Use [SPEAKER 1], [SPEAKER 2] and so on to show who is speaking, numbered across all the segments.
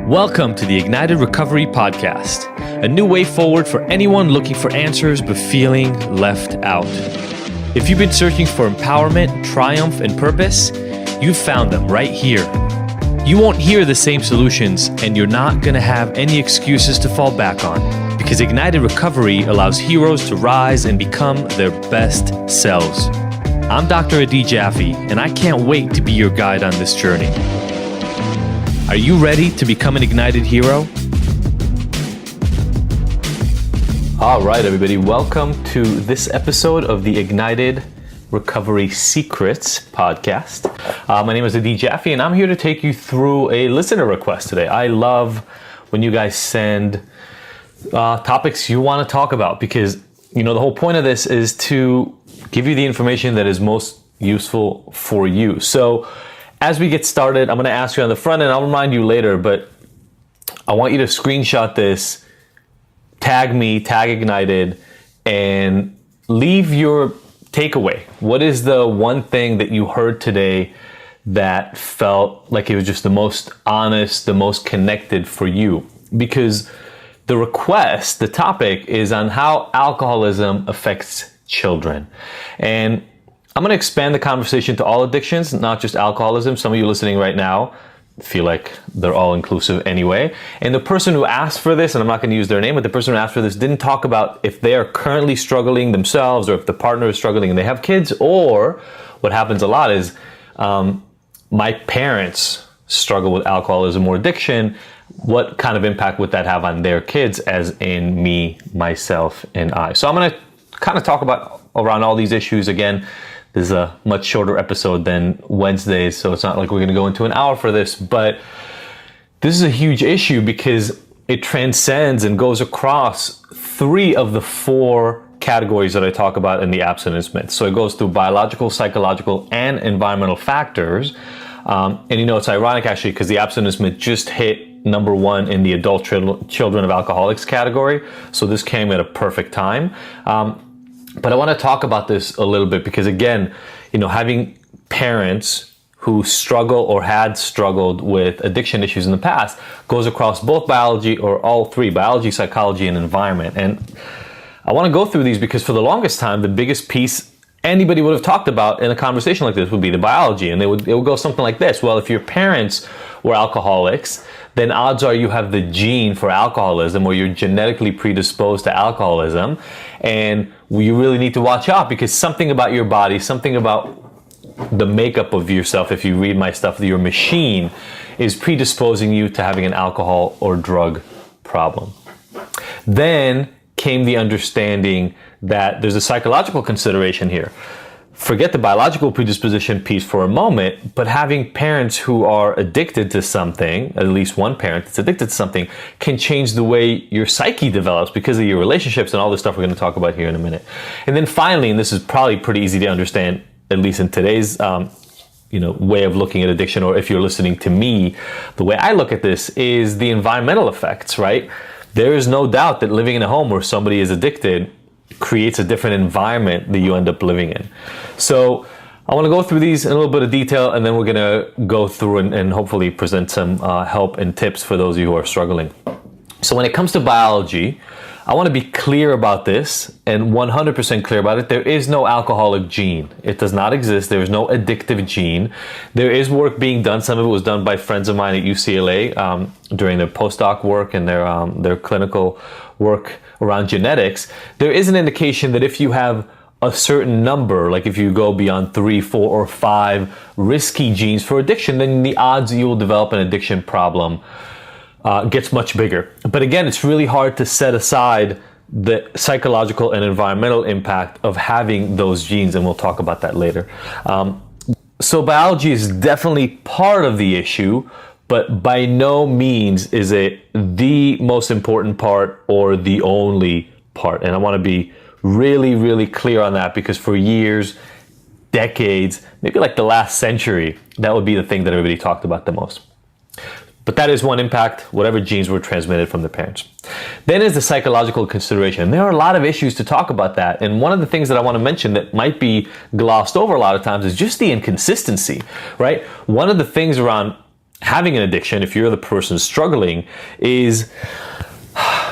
[SPEAKER 1] Welcome to the Ignited Recovery Podcast, a new way forward for anyone looking for answers but feeling left out. If you've been searching for empowerment, triumph, and purpose, you've found them right here. You won't hear the same solutions, and you're not going to have any excuses to fall back on, because Ignited Recovery allows heroes to rise and become their best selves. I'm Dr. Adi Jaffe, and I can't wait to be your guide on this journey. Are you ready to become an ignited hero? All right, everybody, welcome to this episode of the Ignited Recovery Secrets podcast. My name is Adi Jaffe, and I'm here to take you through a listener request today. I love when you guys send topics you want to talk about, because the whole point of this is to give you the information that is most useful for you. So as we get started, I'm going to ask you on the front end, I'll remind you later, but I want you to screenshot this, tag me, tag Ignited, and leave your takeaway. What is the one thing that you heard today that felt like it was just the most honest, the most connected for you? Because the request, the topic is on how alcoholism affects children. And I'm going to expand the conversation to all addictions, not just alcoholism. Some of you listening right now feel like they're all inclusive anyway. And the person who asked for this, and I'm not going to use their name, but the person who asked for this didn't talk about if they are currently struggling themselves, or if the partner is struggling and they have kids, or what happens a lot is my parents struggle with alcoholism or addiction. What kind of impact would that have on their kids, as in me, myself, and I? So I'm going to kind of talk about around all these issues. Again, this is a much shorter episode than Wednesdays, so it's not like we're going to go into an hour for this, but this is a huge issue because it transcends and goes across 3 of the 4 categories that I talk about in the Abstinence Myth. So it goes through biological, psychological, and environmental factors. And it's ironic actually, because the Abstinence Myth just hit number 1 in the adult children of alcoholics category. So this came at a perfect time. But I want to talk about this a little bit because, again, having parents who struggle or had struggled with addiction issues in the past goes across both biology, or all 3, biology, psychology, and environment. And I want to go through these because for the longest time, the biggest piece anybody would have talked about in a conversation like this would be the biology. And it would go something like this. Well, if your parents were alcoholics, then odds are you have the gene for alcoholism, or you're genetically predisposed to alcoholism. And you really need to watch out, because something about your body, something about the makeup of yourself, if you read my stuff, your machine is predisposing you to having an alcohol or drug problem. Then came the understanding that there's a psychological consideration here. Forget the biological predisposition piece for a moment, but having parents who are addicted to something, at least one parent that's addicted to something, can change the way your psyche develops because of your relationships and all this stuff we're going to talk about here in a minute. And then finally, and this is probably pretty easy to understand, at least in today's way of looking at addiction, or if you're listening to me, the way I look at this is the environmental effects, right? There is no doubt that living in a home where somebody is addicted creates a different environment that you end up living in. So I want to go through these in a little bit of detail, and then we're going to go through and hopefully present some help and tips for those of you who are struggling. So when it comes to biology, I want to be clear about this, and 100% clear about it. There is no alcoholic gene. It does not exist. There is no addictive gene. There is work being done. Some of it was done by friends of mine at UCLA during their postdoc work and their clinical work around genetics. There is an indication that if you have a certain number, like if you go beyond 3, 4, or 5 risky genes for addiction, then the odds you will develop an addiction problem gets much bigger. But again, it's really hard to set aside the psychological and environmental impact of having those genes, and we'll talk about that later. So biology is definitely part of the issue, but by no means is it the most important part or the only part. And I want to be really, really clear on that, because for years, decades, maybe like the last century, that would be the thing that everybody talked about the most. But that is one impact, whatever genes were transmitted from the parents. Then is the psychological consideration. There are a lot of issues to talk about that. And one of the things that I want to mention that might be glossed over a lot of times is just the inconsistency, right? One of the things around having an addiction, if you're the person struggling, is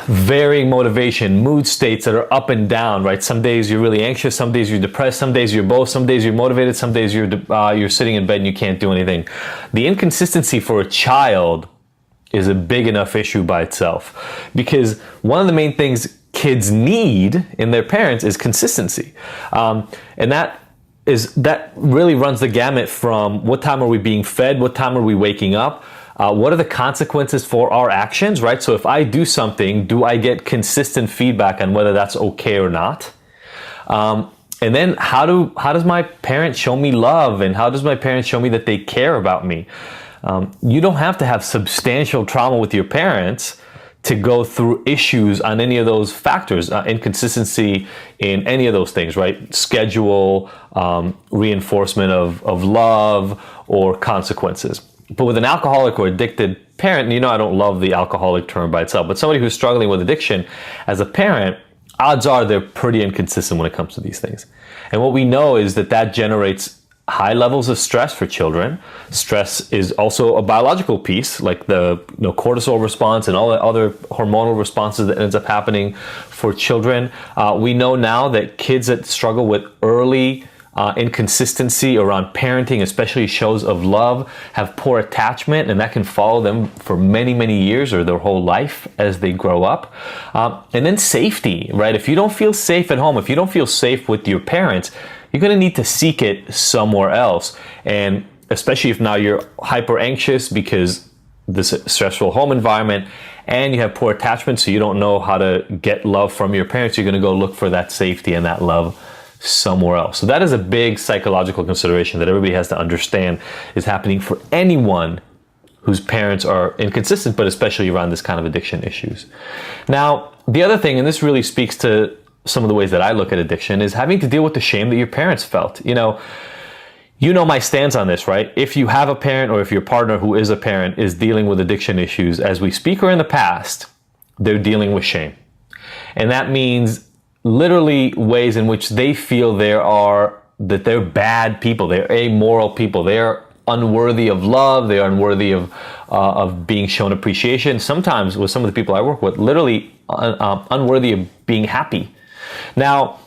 [SPEAKER 1] varying motivation, mood states that are up and down, right? Some days you're really anxious, some days you're depressed, some days you're both, some days you're motivated, some days you're sitting in bed and you can't do anything. The inconsistency for a child is a big enough issue by itself, because one of the main things kids need in their parents is consistency, and that really runs the gamut from what time are we being fed, what time are we waking up, what are the consequences for our actions, right? So if I do something, do I get consistent feedback on whether that's okay or not? And then how does my parent show me love, and how does my parent show me that they care about me? You don't have to have substantial trauma with your parents to go through issues on any of those factors, inconsistency in any of those things, right? Schedule, reinforcement of love, or consequences. But with an alcoholic or addicted parent, and I don't love the alcoholic term by itself, but somebody who's struggling with addiction as a parent, odds are they're pretty inconsistent when it comes to these things. And what we know is that generates high levels of stress for children. Stress is also a biological piece, like the cortisol response and all the other hormonal responses that ends up happening for children. We know now that kids that struggle with early inconsistency around parenting, especially shows of love, have poor attachment, and that can follow them for many, many years or their whole life as they grow up. And then safety, right? If you don't feel safe at home, if you don't feel safe with your parents, you're going to need to seek it somewhere else. And especially if now you're hyper anxious because this stressful home environment, and you have poor attachment, so you don't know how to get love from your parents, you're going to go look for that safety and that love somewhere else. So that is a big psychological consideration that everybody has to understand is happening for anyone whose parents are inconsistent, but especially around this kind of addiction issues. Now, the other thing, and this really speaks to some of the ways that I look at addiction, is having to deal with the shame that your parents felt. You know my stance on this, right? If you have a parent, or if your partner who is a parent is dealing with addiction issues as we speak or in the past, they're dealing with shame. And that means literally ways in which they feel that they're bad people, they're amoral people, they're unworthy of love, they're unworthy of being shown appreciation. Sometimes with some of the people I work with, literally unworthy of being happy. Now,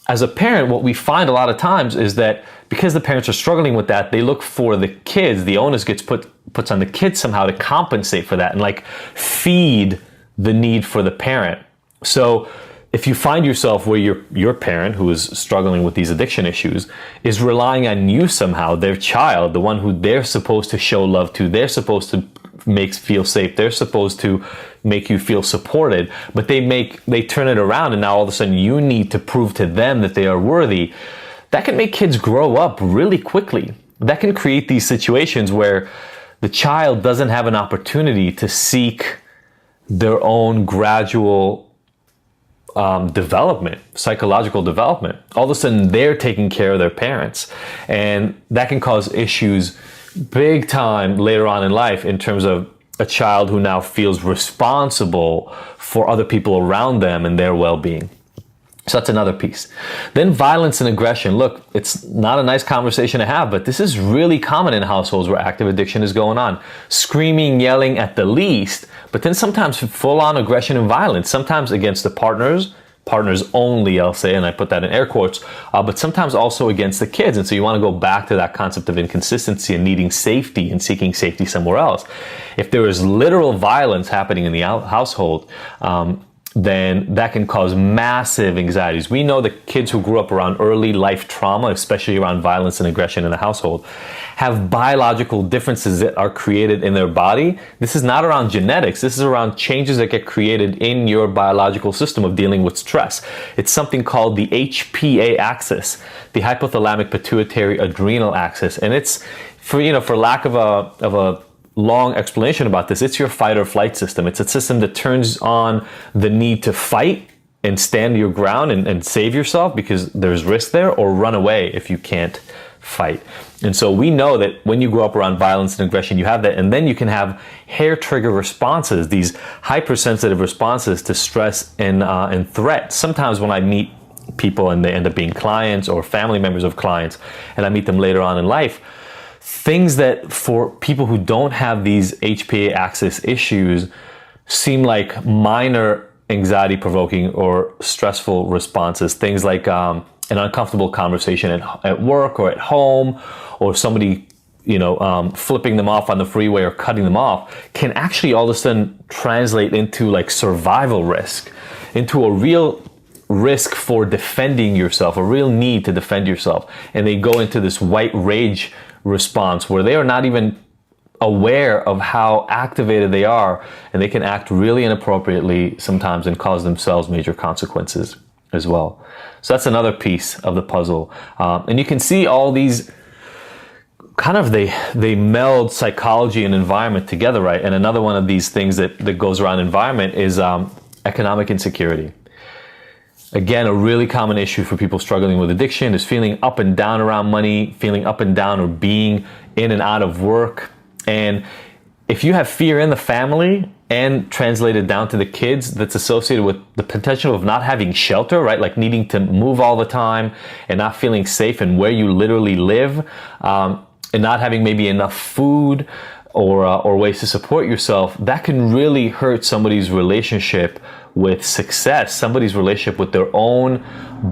[SPEAKER 1] as a parent, what we find a lot of times is that because the parents are struggling with that, they look for the kids, the onus puts on the kids somehow to compensate for that and like feed the need for the parent. So if you find yourself where your parent who is struggling with these addiction issues is relying on you somehow, their child, the one who they're supposed to show love to, they're supposed to make feel safe, they're supposed to make you feel supported, but they turn it around and now all of a sudden you need to prove to them that they are worthy, that can make kids grow up really quickly. That can create these situations where the child doesn't have an opportunity to seek their own gradual development, psychological development. All of a sudden they're taking care of their parents, and that can cause issues big time later on in life in terms of a child who now feels responsible for other people around them and their well-being. So that's another piece. Then violence and aggression. Look, it's not a nice conversation to have, but this is really common in households where active addiction is going on. Screaming, yelling at the least, but then sometimes full-on aggression and violence, sometimes against the partners only, I'll say, and I put that in air quotes, but sometimes also against the kids. And so you want to go back to that concept of inconsistency and needing safety and seeking safety somewhere else. If there is literal violence happening in the household, then that can cause massive anxieties. We know that kids who grew up around early life trauma, especially around violence and aggression in the household, have biological differences that are created in their body. This is not around genetics. This is around changes that get created in your biological system of dealing with stress. It's something called the HPA axis, the hypothalamic pituitary adrenal axis. And it's, for lack of a long explanation about this, it's your fight or flight system. It's a system that turns on the need to fight and stand your ground and save yourself because there's risk there, or run away if you can't fight. And so we know that when you grow up around violence and aggression, you have that, and then you can have hair trigger responses, these hypersensitive responses to stress and threat. Sometimes when I meet people and they end up being clients or family members of clients, and I meet them later on in life, things that for people who don't have these HPA axis issues seem like minor anxiety provoking or stressful responses. Things like an uncomfortable conversation at work or at home, or somebody flipping them off on the freeway or cutting them off, can actually all of a sudden translate into like survival risk, into a real risk for defending yourself, a real need to defend yourself. And they go into this white rage response where they are not even aware of how activated they are, and they can act really inappropriately sometimes and cause themselves major consequences as well. So that's another piece of the puzzle. And you can see all these kind of, they meld psychology and environment together, right? And another one of these things that goes around environment is economic insecurity. Again, a really common issue for people struggling with addiction is feeling up and down around money, feeling up and down or being in and out of work. And if you have fear in the family and translated down to the kids, that's associated with the potential of not having shelter, right? Like needing to move all the time and not feeling safe in where you literally live, and not having maybe enough food or ways to support yourself, that can really hurt somebody's relationship with success, somebody's relationship with their own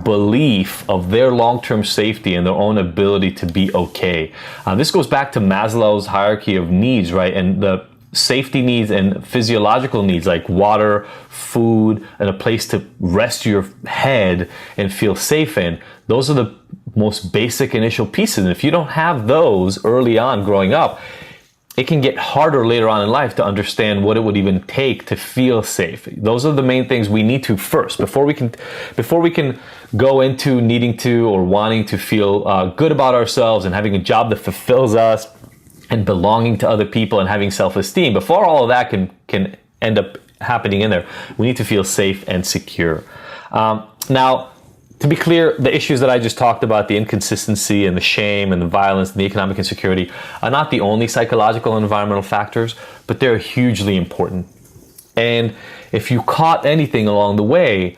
[SPEAKER 1] belief of their long-term safety and their own ability to be okay. This goes back to Maslow's hierarchy of needs, right? And the safety needs and physiological needs like water, food, and a place to rest your head and feel safe in. Those are the most basic initial pieces. And if you don't have those early on growing up, it can get harder later on in life to understand what it would even take to feel safe. Those are the main things we need to first before we can go into needing to or wanting to feel good about ourselves and having a job that fulfills us and belonging to other people and having self-esteem. Before all of that can end up happening in there, we need to feel safe and secure. Now, to be clear, the issues that I just talked about, the inconsistency and the shame and the violence and the economic insecurity, are not the only psychological and environmental factors, but they're hugely important. And if you caught anything along the way,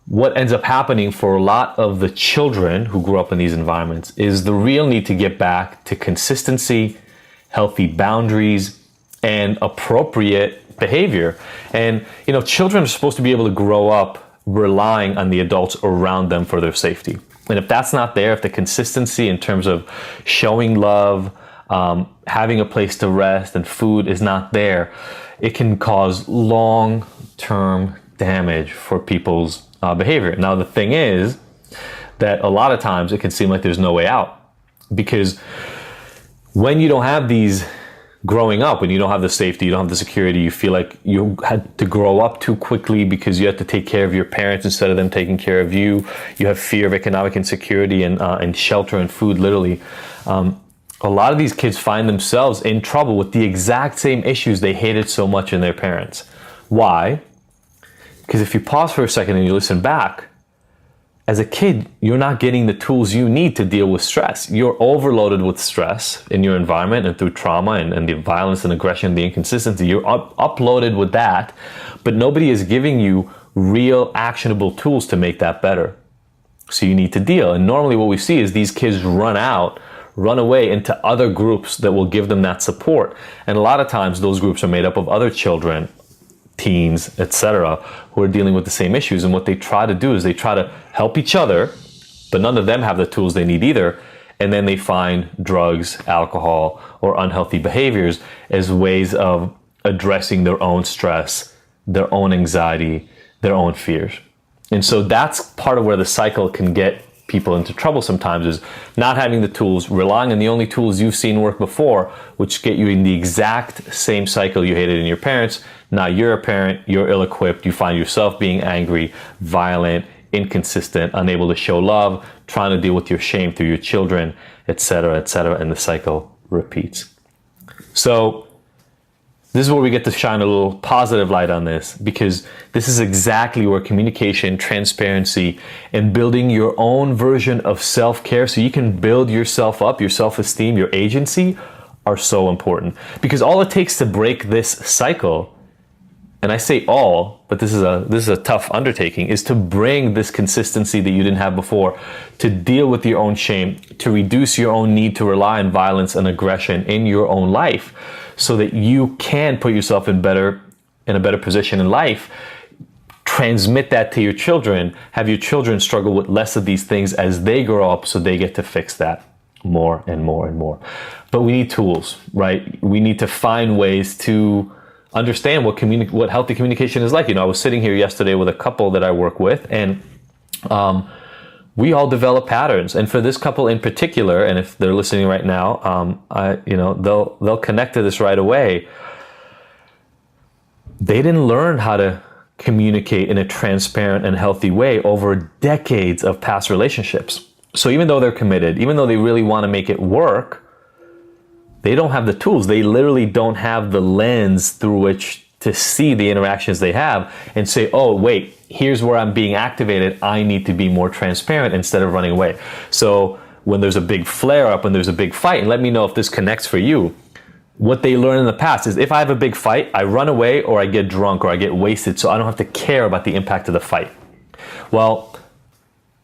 [SPEAKER 1] what ends up happening for a lot of the children who grew up in these environments is the real need to get back to consistency, healthy boundaries, and appropriate behavior. And, children are supposed to be able to grow up relying on the adults around them for their safety. And if that's not there, if the consistency in terms of showing love, having a place to rest and food is not there, it can cause long-term damage for people's behavior. Now, the thing is that a lot of times it can seem like there's no way out, because when you don't have these growing up, when you don't have the safety, you don't have the security, you feel like you had to grow up too quickly because you had to take care of your parents instead of them taking care of you. You have fear of economic insecurity and shelter and food, literally. A lot of these kids find themselves in trouble with the exact same issues they hated so much in their parents. Why? Because if you pause for a second and you listen back, as a kid, you're not getting the tools you need to deal with stress. You're overloaded with stress in your environment and through trauma and the violence and aggression, the inconsistency. You're uploaded with that, but nobody is giving you real actionable tools to make that better. So you need to deal. And normally what we see is these kids run away into other groups that will give them that support. And a lot of times those groups are made up of other children, teens, etc., who are dealing with the same issues. And what they try to do is they try to help each other, but none of them have the tools they need either. And then they find drugs, alcohol, or unhealthy behaviors as ways of addressing their own stress, their own anxiety, their own fears. And so that's part of where the cycle can get people into trouble sometimes, is not having the tools, relying on the only tools you've seen work before, which get you in the exact same cycle you hated in your parents. Now you're a parent, you're ill-equipped, you find yourself being angry, violent, inconsistent, unable to show love, trying to deal with your shame through your children, etc., and the cycle repeats. So this is where we get to shine a little positive light on this, because this is exactly where communication, transparency, and building your own version of self-care so you can build yourself up, your self-esteem, your agency, are so important. Because all it takes to break this cycle and I say all, but this is a tough undertaking, is to bring this consistency that you didn't have before, to deal with your own shame, to reduce your own need to rely on violence and aggression in your own life, so that you can put yourself in a better position in life, transmit that to your children, have your children struggle with less of these things as they grow up, so they get to fix that more and more and more. But we need tools, right? We need to find ways to understand what healthy communication is like. I was sitting here yesterday with a couple that I work with, and we all develop patterns. And for this couple in particular, and if they're listening right now, they'll connect to this right away. They didn't learn how to communicate in a transparent and healthy way over decades of past relationships. So even though they're committed, even though they really want to make it work, they don't have the tools. They literally don't have the lens through which to see the interactions they have and say, oh, wait, here's where I'm being activated. I need to be more transparent instead of running away. So when there's a big flare up, when there's a big fight, and let me know if this connects for you, what they learned in the past is if I have a big fight, I run away or I get drunk or I get wasted so I don't have to care about the impact of the fight. Well,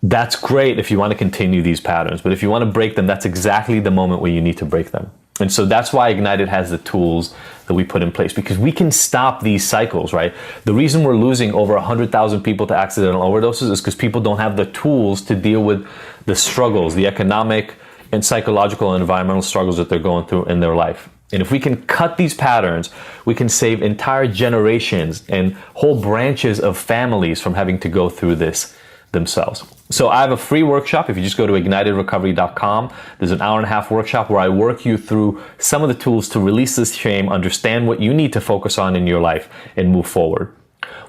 [SPEAKER 1] that's great if you want to continue these patterns, but if you want to break them, that's exactly the moment where you need to break them. And so that's why Ignited has the tools that we put in place, because we can stop these cycles, right? The reason we're losing over 100,000 people to accidental overdoses is because people don't have the tools to deal with the struggles, the economic and psychological and environmental struggles that they're going through in their life. And if we can cut these patterns, we can save entire generations and whole branches of families from having to go through this themselves. So I have a free workshop. If you just go to ignitedrecovery.com, there's an 1.5-hour workshop where I work you through some of the tools to release this shame, understand what you need to focus on in your life, and move forward.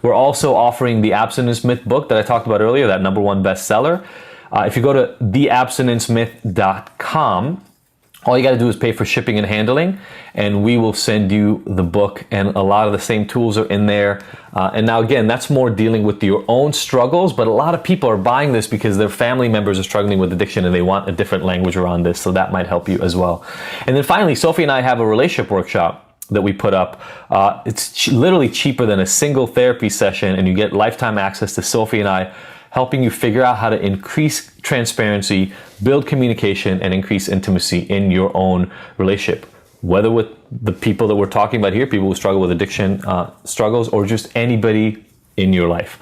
[SPEAKER 1] We're also offering the Abstinence Myth book that I talked about earlier, that #1 bestseller. If you go to theabstinenceMyth.com, all you got to do is pay for shipping and handling, and we will send you the book, and a lot of the same tools are in there. And now again, that's more dealing with your own struggles, but a lot of people are buying this because their family members are struggling with addiction and they want a different language around this, so that might help you as well. And then finally, Sophie and I have a relationship workshop that we put up. It's literally cheaper than a single therapy session, and you get lifetime access to Sophie and I helping you figure out how to increase transparency, build communication, and increase intimacy in your own relationship. Whether with the people that we're talking about here, people who struggle with addiction struggles, or just anybody in your life.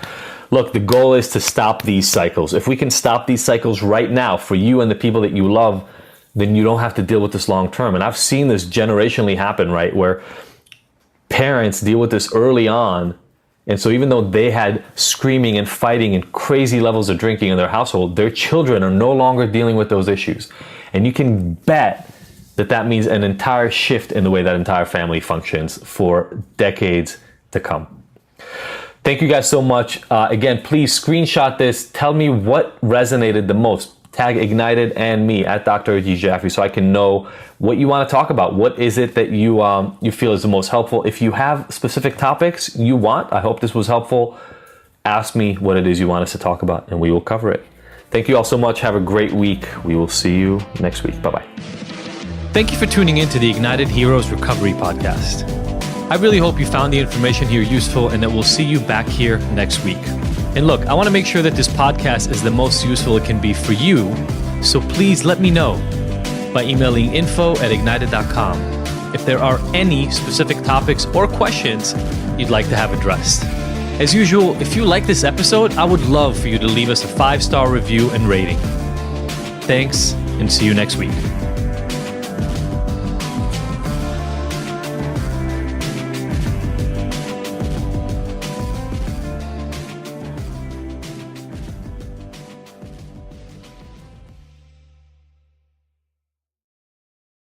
[SPEAKER 1] Look, the goal is to stop these cycles. If we can stop these cycles right now for you and the people that you love, then you don't have to deal with this long term. And I've seen this generationally happen, right? Where parents deal with this early on. And so even though they had screaming and fighting and crazy levels of drinking in their household, their children are no longer dealing with those issues. And you can bet that that means an entire shift in the way that entire family functions for decades to come. Thank you guys so much. Again, please screenshot this. Tell me what resonated the most. Tag Ignited and me at Dr. D. Jaffe so I can know what you want to talk about. What is it that you feel is the most helpful? If you have specific topics you want, I hope this was helpful, ask me what it is you want us to talk about and we will cover it. Thank you all so much. Have a great week. We will see you next week. Bye-bye.
[SPEAKER 2] Thank you for tuning in to the Ignited Heroes Recovery Podcast. I really hope you found the information here useful and that we'll see you back here next week. And look, I want to make sure that this podcast is the most useful it can be for you, so please let me know by emailing info@ignited.com if there are any specific topics or questions you'd like to have addressed. As usual, if you like this episode, I would love for you to leave us a 5-star review and rating. Thanks, and see you next week.